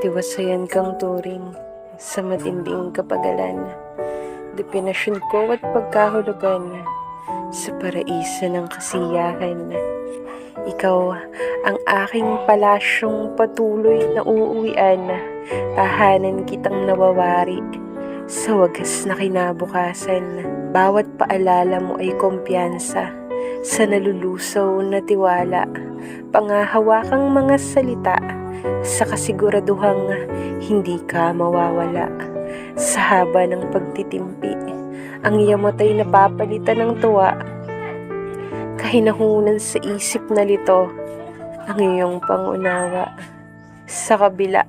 Matiwasayan kang turing sa matinding kapagalan, definasyon ko at pagkahulugan sa paraiso ng kasiyahan. Ikaw ang aking palasyong patuloy na uuwian, tahanan kitang nawawari sa wagas na kinabukasan. Bawat paalala mo ay kumpiyansa sa nalulusaw na tiwala, pangahawakang mga salita sa kasiguraduhang hindi ka mawawala. Sa haba ng pagtitimpi, ang yamot ay napapalitan ng tuwa. Kahinahunan sa isip na lito ang iyong pangunawa. Sa kabila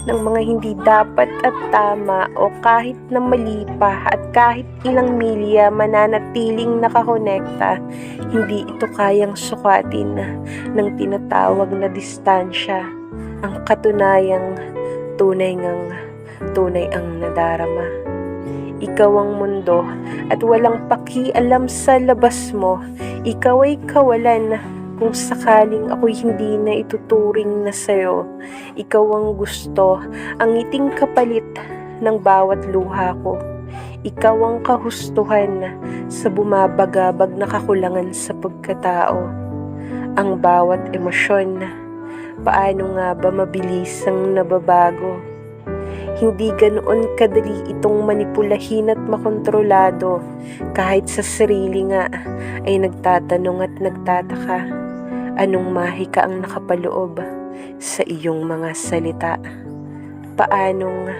ng mga hindi dapat at tama o kahit na mali pa at kahit ilang milya mananatiling nakakonekta, hindi ito kayang sukatin ng tinatawag na distansya. Ang katunayang tunay ang nadarama. Ikaw ang mundo at walang pakialam sa labas mo. Ikaw ay kawalan kung sakaling ako'y hindi na ituturing na sa'yo. Ikaw ang gusto, ang ngiting kapalit ng bawat luha ko. Ikaw ang kahustuhan sa bumabagabag na kakulangan sa pagkatao. Ang bawat emosyon, paano nga ba mabilis ang nababago? Hindi ganoon kadali itong manipulahin at makontrolado. Kahit sa sarili nga ay nagtatanong at nagtataka, anong mahika ang nakapaloob sa iyong mga salita? Paano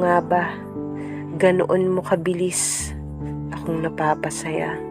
nga ba ganoon mo kabilis akong napapasaya?